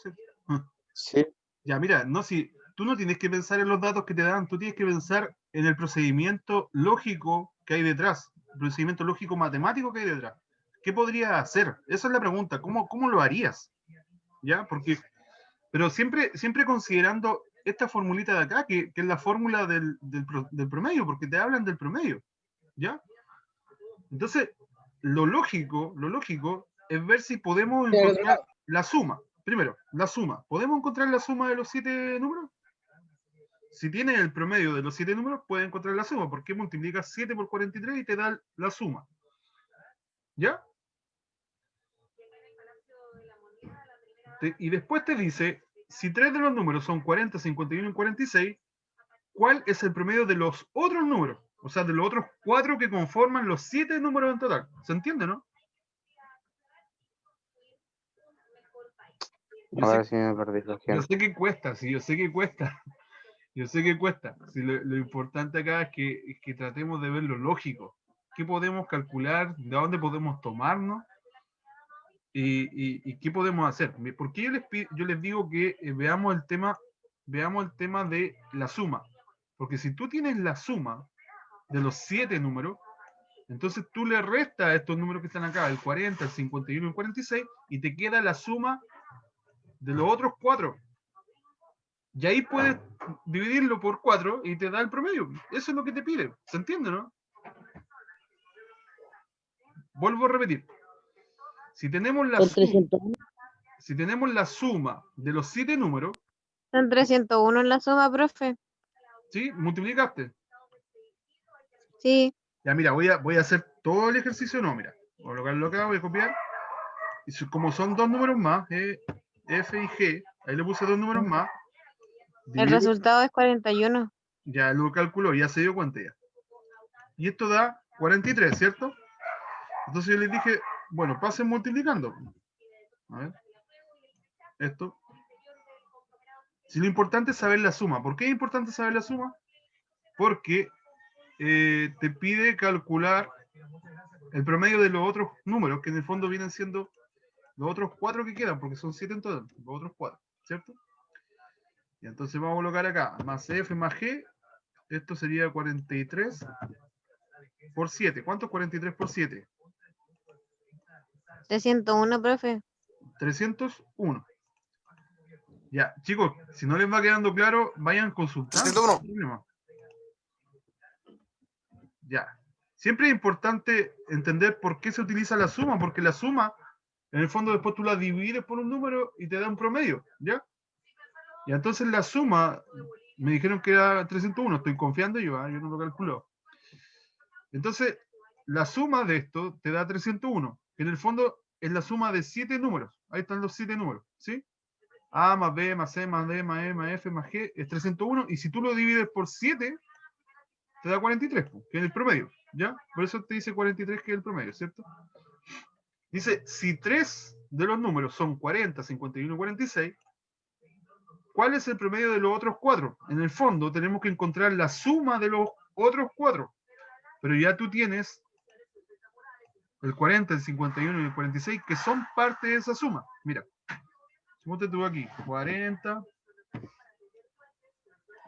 Sí. Ya, mira, no, si tú no tienes que pensar en los datos que te dan, tú tienes que pensar en el procedimiento lógico que hay detrás, el procedimiento lógico matemático que hay detrás. ¿Qué podrías hacer? Esa es la pregunta. ¿Cómo lo harías? ¿Ya? Pero siempre considerando esta formulita de acá, que es la fórmula del promedio, porque te hablan del promedio. ¿Ya? Entonces, lo lógico es ver si podemos encontrar la suma. Primero, la suma. ¿Podemos encontrar la suma de los 7 números? Si tienes el promedio de los 7 números, puedes encontrar la suma, porque multiplicas 7 por 43 y te da la suma. ¿Ya? Y después te dice, si 3 de los números son 40, 51 y 46, ¿cuál es el promedio de los otros números? O sea, de los otros 4 que conforman los 7 números en total. ¿Se entiende, no? Ahora sí me perdí. Yo sé que cuesta, sí, yo sé que cuesta. Yo sé que cuesta. Sí, lo importante acá es que tratemos de ver lo lógico. ¿Qué podemos calcular? ¿De dónde podemos tomarnos? ¿Y qué podemos hacer? ¿Por qué yo les digo que veamos el tema de la suma? Porque si tú tienes la suma de los 7 números, entonces tú le restas a estos números que están acá, el 40, el 51 y el 46, y te queda la suma de los otros 4. Y ahí puedes dividirlo por 4 y te da el promedio. Eso es lo que te pide. ¿Se entiende, no? Vuelvo a repetir. Si tenemos la suma de los 7 números. Son 301 en la suma, profe. ¿Sí? ¿Multiplicaste? Sí. Ya, mira, voy a hacer todo el ejercicio. No, mira. Voy a colocarlo acá, voy a copiar. Y como son 2 números más, F y G, ahí le puse 2 números más. El resultado es 41. Ya lo calculó, ya se dio cuenta ya. Y esto da 43, ¿cierto? Entonces yo les dije, bueno, pasen multiplicando. A ver. Esto. Si lo importante es saber la suma. ¿Por qué es importante saber la suma? Porque te pide calcular el promedio de los otros números, que en el fondo vienen siendo los otros 4 que quedan, porque son 7 en total, los otros 4, ¿cierto? Y entonces vamos a colocar acá, más F más G, esto sería 43 por 7. ¿Cuánto es 43 por 7? 301, profe. 301. Ya, chicos, si no les va quedando claro, vayan consultando. 301. Ya. Siempre es importante entender por qué se utiliza la suma, porque la suma, en el fondo, después tú la divides por un número y te da un promedio, ¿ya? Y entonces la suma, me dijeron que era 301, estoy confiando yo no lo calculo. Entonces, la suma de esto te da 301, que en el fondo es la suma de 7 números. Ahí están los 7 números, ¿sí? A más B más C más D más E más F más G es 301, y si tú lo divides por 7, te da 43, po, que es el promedio, ¿ya? Por eso te dice 43, que es el promedio, ¿cierto? Dice, si 3 de los números son 40, 51 y 46, ¿cuál es el promedio de los otros 4? En el fondo tenemos que encontrar la suma de los otros 4, pero ya tú tienes el 40, el 51 y el 46, que son parte de esa suma. Mira, ¿cómo te tuvo aquí? 40.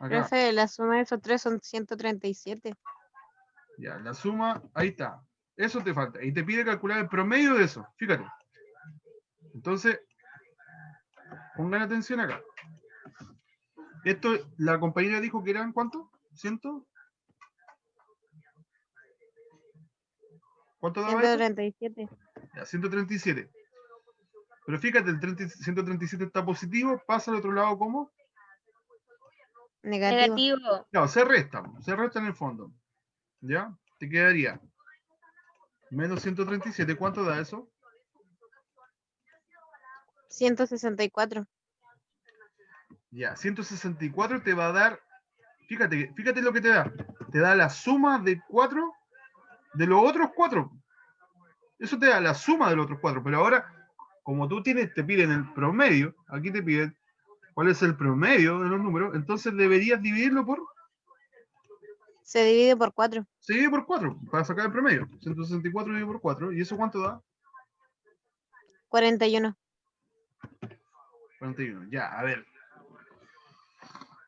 Acá. Profe, la suma de esos tres son 137. Ya, la suma, ahí está. Eso te falta. Y te pide calcular el promedio de eso. Fíjate. Entonces, pongan atención acá. Esto, la compañera dijo que eran, ¿cuánto? ¿100? ¿Cuánto daba eso? 137. Ya, 137. Pero fíjate, el 137 está positivo, pasa al otro lado como... Negativo. No, se resta en el fondo. ¿Ya? Te quedaría menos 137. ¿Cuánto da eso? 164. Ya, 164 te va a dar, fíjate lo que te da. Te da la suma de 4 de los otros 4. Eso te da la suma de los otros 4. Pero ahora, como tú tienes, te piden el promedio, aquí te piden cuál es el promedio de los números, entonces deberías dividirlo por... Se divide por 4. Se divide por 4 para sacar el promedio. 164 dividido por 4. ¿Y eso cuánto da? 41. 41. Ya, a ver.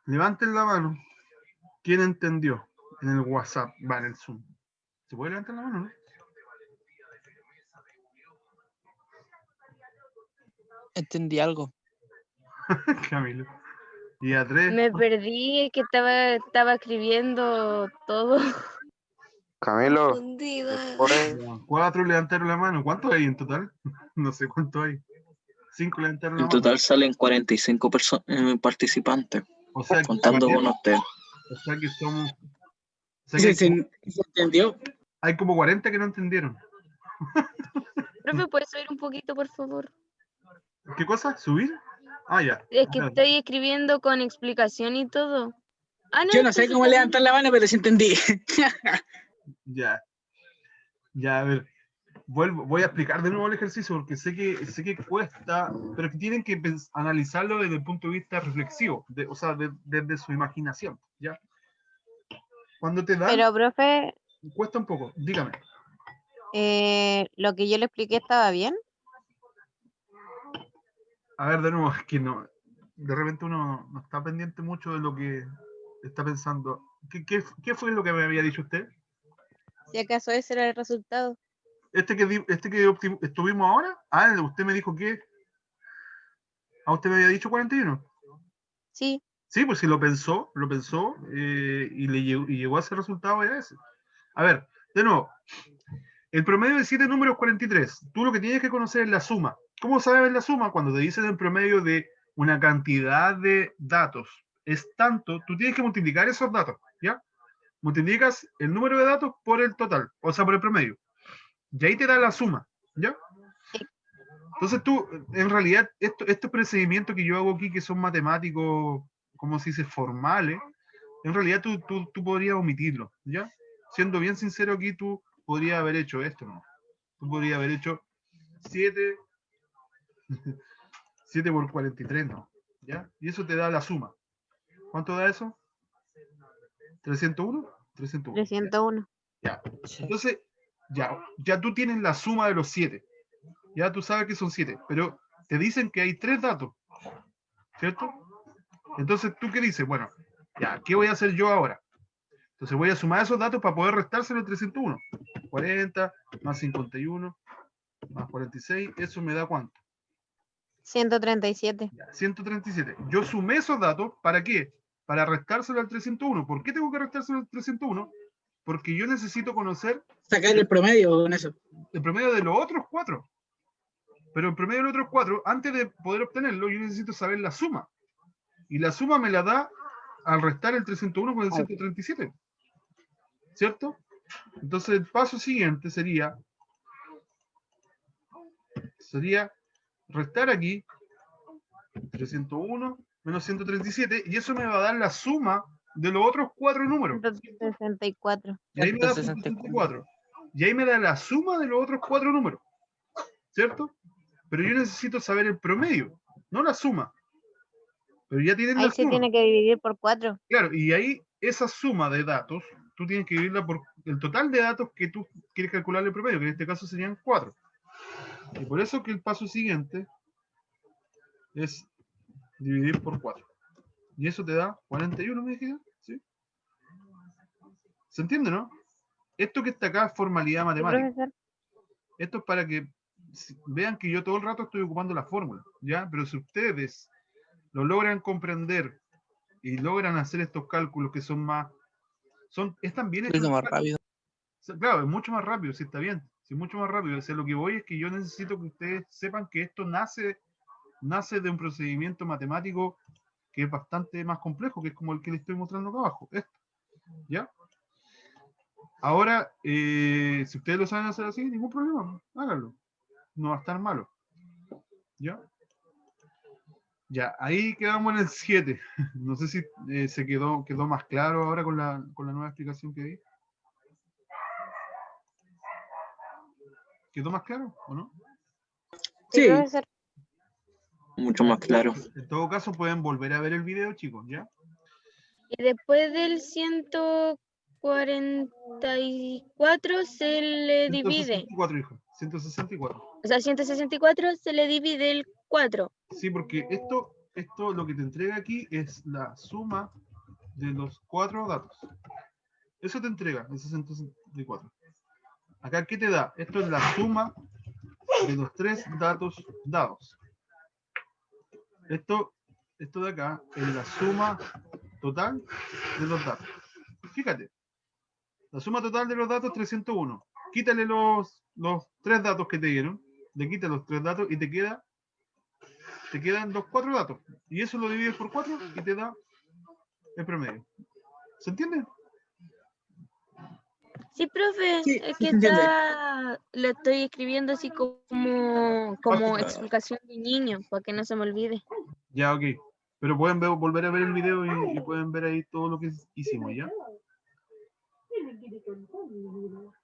Levanten la mano. ¿Quién entendió? En el WhatsApp, va en el Zoom. ¿Se puede levantar la mano, no? Entendí algo. Camilo. Y a 3. Me perdí, es que estaba escribiendo todo. Camilo, Confundida. después 4 levantaron la mano. ¿Cuánto hay en total? No sé cuánto hay. 5 levantaron la En mano. total salen 45 participantes, O sea, contando con usted. O sea que somos... O sea ¿Se, que se entendió? hay como 40 que no entendieron. Profe, ¿puedes subir un poquito, por favor? ¿Qué cosa? ¿Subir? Ah, ya. Es que estoy escribiendo con explicación y todo. Ah, no, Yo no esto sé sí cómo está levantar la mano, pero sí entendí. Ya. Ya, a ver. Voy a explicar de nuevo el ejercicio porque sé que cuesta, pero que tienen que analizarlo desde el punto de vista reflexivo, o sea, desde su imaginación, ¿ya? Cuando te dan, Pero, profe, cuesta un poco. Dígame. lo que yo le expliqué estaba bien. A ver, de nuevo, es que no, de repente uno no está pendiente mucho de lo que está pensando. ¿Qué fue lo que me había dicho usted? Si acaso ese era el resultado. ¿Este que estuvimos ahora? Ah, usted me dijo que... ¿A usted me había dicho 41? Sí. Sí, pues si lo pensó, y llegó a ese resultado era ese. A ver, de nuevo, el promedio de 7 números 43. Tú lo que tienes que conocer es la suma. ¿Cómo sabes la suma? Cuando te dicen el promedio de una cantidad de datos. Es tanto, tú tienes que multiplicar esos datos, ¿ya? Multiplicas el número de datos por el total, o sea, por el promedio. Y ahí te da la suma, ¿ya? Entonces tú, en realidad, estos procedimientos que yo hago aquí, que son matemáticos, como se dice, formales, en realidad tú podrías omitirlo, ¿ya? Siendo bien sincero aquí, tú podrías haber hecho esto, ¿no? Tú podrías haber hecho 7 por 43, ¿no? ¿Ya? Y eso te da la suma. ¿Cuánto da eso? ¿301? 301. 301. Ya. Entonces, ya tú tienes la suma de los 7. Ya tú sabes que son 7, pero te dicen que hay 3 datos, ¿cierto? Entonces, ¿tú qué dices? Bueno, ya, ¿qué voy a hacer yo ahora? Entonces voy a sumar esos datos para poder restárselo a 301. 40 más 51 más 46, ¿eso me da cuánto? 137. Ya, 137. Yo sumé esos datos, ¿para qué? Para restárselo al 301. ¿Por qué tengo que restárselo al 301? Porque yo necesito conocer... Sacar el promedio con eso. El promedio de los otros 4. Pero el promedio de los otros 4, antes de poder obtenerlo, yo necesito saber la suma. Y la suma me la da al restar el 301 con el 137. ¿Cierto? Entonces el paso siguiente sería restar aquí 301 menos 137, y eso me va a dar la suma de los otros 4 números. 164. Y ahí me da 164. 164. Y ahí me da la suma de los otros 4 números. ¿Cierto? Pero yo necesito saber el promedio, no la suma. Pero ya tienes Ahí la se suma. tiene que dividir por 4. Claro, y ahí esa suma de datos, tú tienes que dividirla por el total de datos que tú quieres calcular el promedio, que en este caso serían 4. Y por eso que el paso siguiente es dividir por 4. Y eso te da 41, me dijiste, ¿sí? ¿Se entiende, no? Esto que está acá es formalidad matemática. Profesor. Esto es para que vean que yo todo el rato estoy ocupando la fórmula, ¿ya? Pero si ustedes lo logran comprender y logran hacer estos cálculos que son más... están bien hechos. Es más rápido. Claro, es mucho más rápido, sí, está bien. Sí, mucho más rápido. O sea, lo que voy es que yo necesito que ustedes sepan que esto nace de un procedimiento matemático que es bastante más complejo, que es como el que les estoy mostrando acá abajo. Esto, ¿ya? Ahora, si ustedes lo saben hacer así, ningún problema, háganlo. No va a estar malo. ¿Ya? Ya, ahí quedamos en el 7. No sé si se quedó más claro ahora con la nueva explicación que di. ¿Quedó más claro o no? Sí. Profesor. Mucho más claro. En todo caso, pueden volver a ver el video, chicos, ¿ya? Y después del 144 se le divide. 164, hijo. 164. O sea, 164 se le divide el 4. Sí, porque esto lo que te entrega aquí es la suma de los 4 datos. Eso te entrega, ese 164. Acá, ¿qué te da? Esto es la suma de los 3 datos dados. Esto de acá es la suma total de los datos. Fíjate, la suma total de los datos 301. Quítale los 3 datos que te dieron, le quitas los 3 datos y te quedan los 4 datos. Y eso lo divides por 4 y te da el promedio. ¿Se entiende? Sí, profe, Sí, es sí que se entiende. lo estoy escribiendo así como explicación de niño, para que no se me olvide. Ya, ok. Pero pueden volver a ver el video y pueden ver ahí todo lo que hicimos, ¿ya?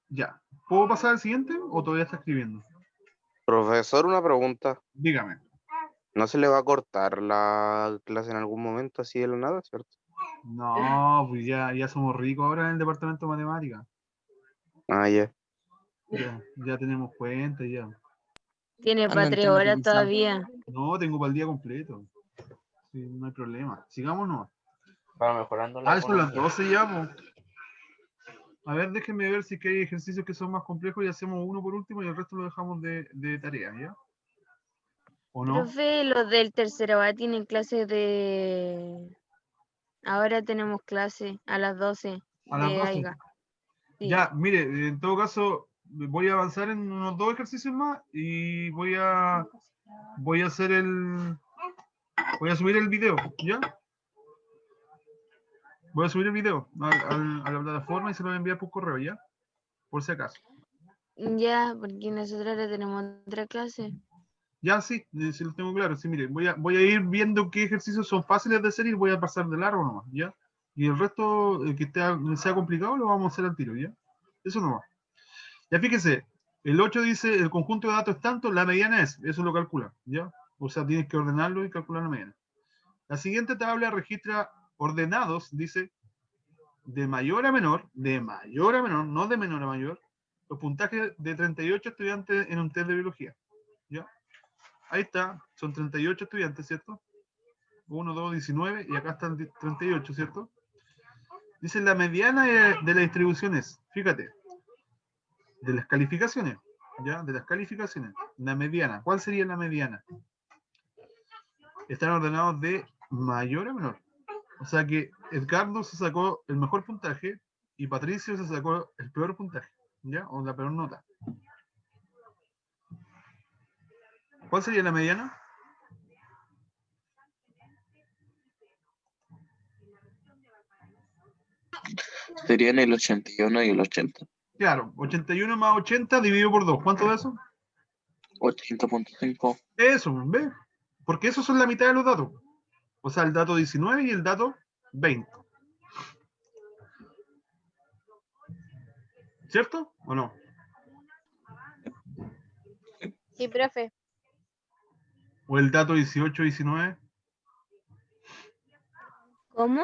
Ya. ¿Puedo pasar al siguiente o todavía está escribiendo? Profesor, una pregunta. Dígame. ¿No se le va a cortar la clase en algún momento así de la nada, cierto? No, pues ya somos ricos ahora en el departamento de matemáticas. Ah, ya. Ya tenemos cuenta, ya. Tiene para Ando 3 en horas televisión. todavía. No, tengo para el día completo. Sí, no hay problema. Sigámonos. Para mejorando la Son las economía. 12 ya, pues. A ver, déjenme ver si es que hay ejercicios que son más complejos y hacemos uno por último y el resto lo dejamos de tarea, ¿ya? ¿O no? Profe, los del tercero A tienen clase de... Ahora tenemos clase a las 12 A las de 12. AIGA. Sí. Ya, mire, en todo caso, voy a avanzar en unos 2 ejercicios más y voy a hacer voy a subir el video, ¿ya? Voy a subir el video a la plataforma y se lo voy a enviar por correo, ¿ya? Por si acaso. Ya, porque nosotros ahora tenemos otra clase. Ya, sí, sí lo tengo claro. Sí, mire, voy a ir viendo qué ejercicios son fáciles de hacer y voy a pasar de largo nomás, ¿ya? Y el resto, el que sea complicado, lo vamos a hacer al tiro, ¿ya? Eso nomás. Ya fíjese, el 8 dice, el conjunto de datos es tanto, la mediana es, eso lo calcula, ¿ya? O sea, tienes que ordenarlo y calcular la mediana. La siguiente tabla registra ordenados, dice, de mayor a menor, no de menor a mayor, los puntajes de 38 estudiantes en un test de biología, ¿ya? Ahí está, son 38 estudiantes, ¿cierto? 1, 2, 19, y acá están 38, ¿cierto? Dice la mediana de las distribuciones, fíjate, de las calificaciones, ¿ya? De las calificaciones, la mediana, ¿cuál sería la mediana? Están ordenados de mayor a menor. O sea que Edgardo se sacó el mejor puntaje y Patricio se sacó el peor puntaje, ¿ya? O la peor nota. ¿Cuál sería la mediana? Serían el 81 y el 80. Claro, 81 más 80 dividido por 2. ¿Cuánto de eso? 80.5. Eso, ¿ves? Porque esos son la mitad de los datos. O sea, el dato 19 y el dato 20. ¿Cierto o no? Sí, profe. O el dato 18, 19. ¿Cómo?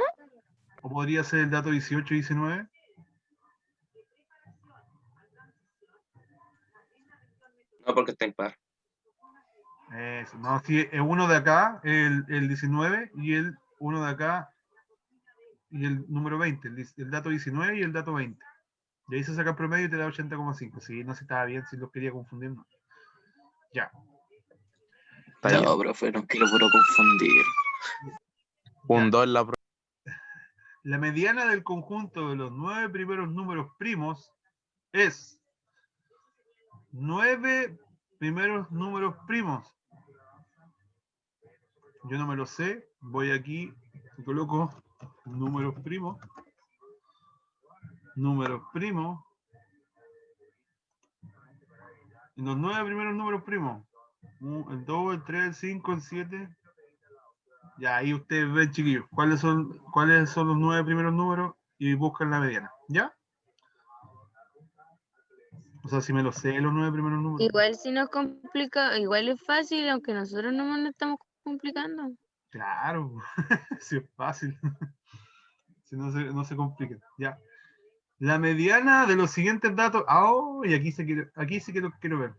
O podría ser el dato 18, 19. No, porque está impar. Eso, no, sí, es uno de acá, el 19, y el uno de acá, y el número 20, el dato 19 y el dato 20. Y ahí se saca el promedio y te da 80,5. Sí, no sé si estaba bien, si los quería confundir. No. Ya. No, profe, no quiero puro confundir. Un 2 en la prueba. La mediana del conjunto de los 9 primeros números primos es 9 primeros números primos. Yo no me lo sé. Voy aquí y coloco números primos. Números primos. En los 9 primeros números primos. El 2, el 3, el 5, el 7. Ya, ahí ustedes ven, chiquillos, cuáles son los 9 primeros números y buscan la mediana. ¿Ya? O sea, si me lo sé, los 9 primeros números. Igual si nos complica, igual es fácil, aunque nosotros no nos estamos complicando. Claro, si es fácil. Si no se compliquen. Ya. La mediana de los siguientes datos. Oh, y aquí sí que lo quiero ver.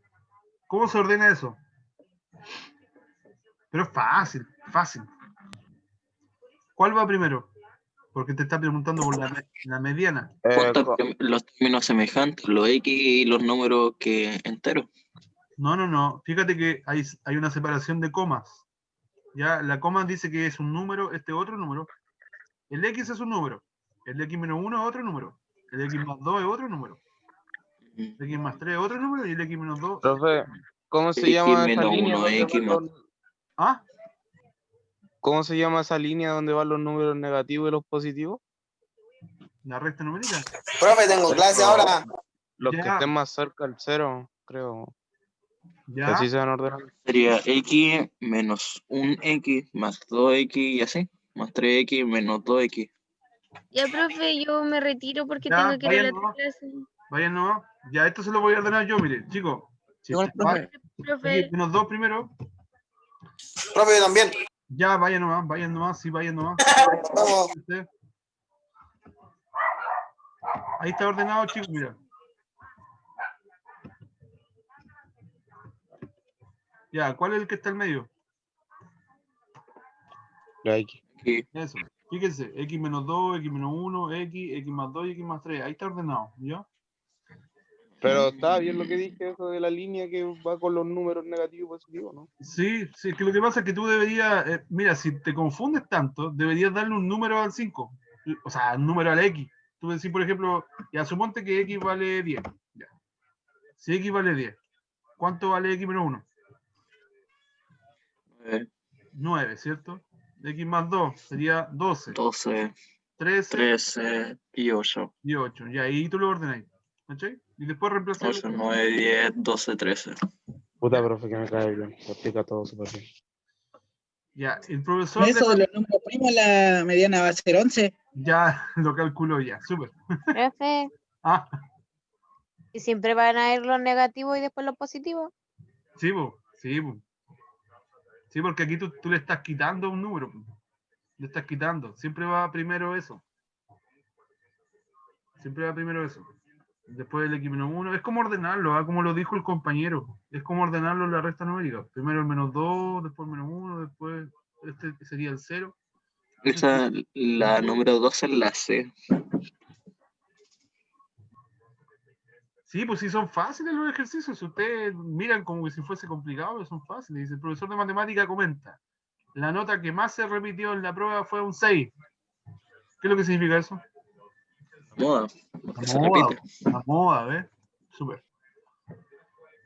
¿Cómo se ordena eso? Pero es fácil, fácil. ¿Cuál va primero? Porque te está preguntando por la mediana. Los términos semejantes, los X y los números que enteros. No. Fíjate que hay una separación de comas. Ya, la coma dice que es un número, este otro número. El X es un número. El X menos 1 es otro número. El X más 2 es otro número. El X más 3 es otro número y el X menos 2. Profe, ¿cómo se X llama esa menos línea 1, donde X van más... los... ¿Ah? ¿Cómo se llama esa línea donde van los números negativos y los positivos? La recta numérica. Profe, tengo clase ahora. Los Ya. que estén más cerca del cero, creo. Ya. Que así se van ordenando. Sería X menos 1X más 2X y así. Más 3X menos 2X. Ya, profe, yo me retiro porque Ya, tengo que ir a vayan la nomás. clase. Vayan nomás. Ya, esto se lo voy a ordenar yo, mire, chicos. Igual, profe. Profe, Menos 2 primero. Profe, yo también. Ya, vayan nomás, sí, vayan nomás. Vamos. Ahí está ordenado, chicos, mira. Ya, ¿cuál es el que está en medio? La X. Eso. Fíjense, X menos 2, X menos 1, X más 2 y X más 3. Ahí está ordenado, ¿ya? Pero está bien lo que dije, eso de la línea que va con los números negativos y positivos, ¿no? Sí, que lo que pasa es que tú deberías, mira, si te confundes tanto, deberías darle un número al 5. O sea, un número al X. Tú decís, por ejemplo, ya suponte que X vale 10. Ya. Si X vale 10, ¿cuánto vale X menos 1? 9, ¿cierto? X más 2 sería 12. 12, 13 y 8. Y 8. Y ahí tú lo ordenáis. ¿Cachai? Y después reemplazar 8, 9, 10, 12, 13. Puta, profe, que me cae bien. Lo explica todo súper bien. Ya, el profesor... Eso de los números primos, la mediana va a ser 11. Ya, lo calculó ya, súper. Profe. Ah. ¿Y siempre van a ir los negativos y después los positivos? Sí, po. Sí, porque aquí tú le estás quitando un número. Le estás quitando. Siempre va primero eso. Después el X-1. Es como ordenarlo, ¿ah? Como lo dijo el compañero. Es como ordenarlo en la recta numérica. Primero el menos 2, después el menos 1, después este sería el 0. Esa, la número 12 es la C. Sí, pues sí son fáciles los ejercicios. Si ustedes miran como que si fuese complicado, pero son fáciles. Dice, el profesor de matemática comenta. La nota que más se repitió en la prueba fue un 6. ¿Qué es lo que significa eso? Moda. Que se repite. La moda, ¿ves? Súper.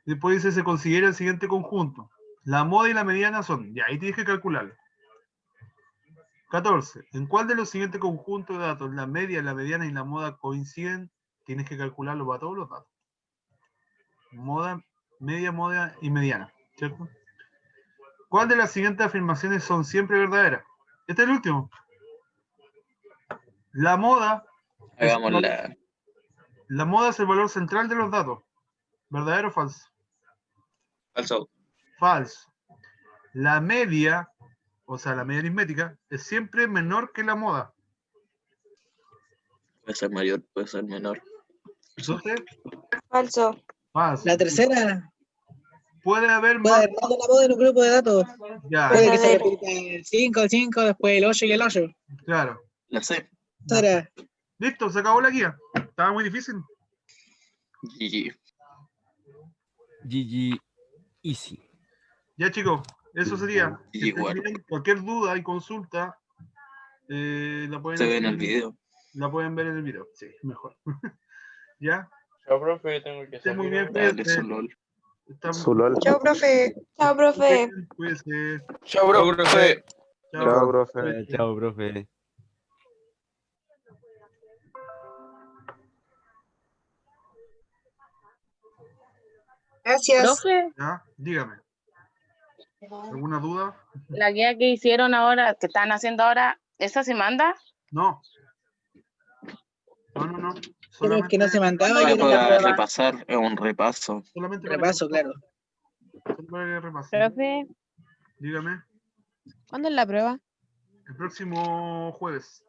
Después dice, se considera el siguiente conjunto. La moda y la mediana son, ya ahí tienes que calcularlo. 14. ¿En cuál de los siguientes conjuntos de datos la media, la mediana y la moda coinciden? Tienes que calcularlo para todos los datos. Moda, media y mediana, ¿cierto? ¿Cuál de las siguientes afirmaciones son siempre verdaderas? Este es el último. La moda es Hagámosla. el valor central de los datos. ¿Verdadero o falso? Falso. Falso. La media, o sea, la media aritmética, es siempre menor que la moda. Puede ser mayor, puede ser menor. Entonces, Falso. falso. La tercera. Puede haber Puede más. haber más de una moda en un grupo de datos. Ya, Puede que se Verdadero. repita el 5, el 5, después el 8 y el 8. claro. La C. Tercera. Listo, se acabó la guía. Estaba muy difícil. GG. GG Easy. Ya, chicos, eso sería. Y Que estén igual. bien. Cualquier duda y consulta la pueden Se ve en hacer el video. La pueden ver en el video. Sí, mejor. ¿Ya? Chao, profe, tengo que Estén muy salir bien, ahora. Dale, cuídense. su LOL. Están- Su LOL. Chao, profe. Chao, profe. Cuídense. Chao, profe. Chao, profe. Chao, profe. Gracias. Profe, ¿Ya? Dígame. ¿Alguna duda? la guía que hicieron ahora, que están haciendo ahora, ¿esa se manda? No. No. Creo que no se mandaba ¿Cuándo y va a era ser la una prueba? repasar, es un repaso. Solamente para repaso, claro. que repase. Profe, Dígame. ¿cuándo es la prueba? El próximo jueves.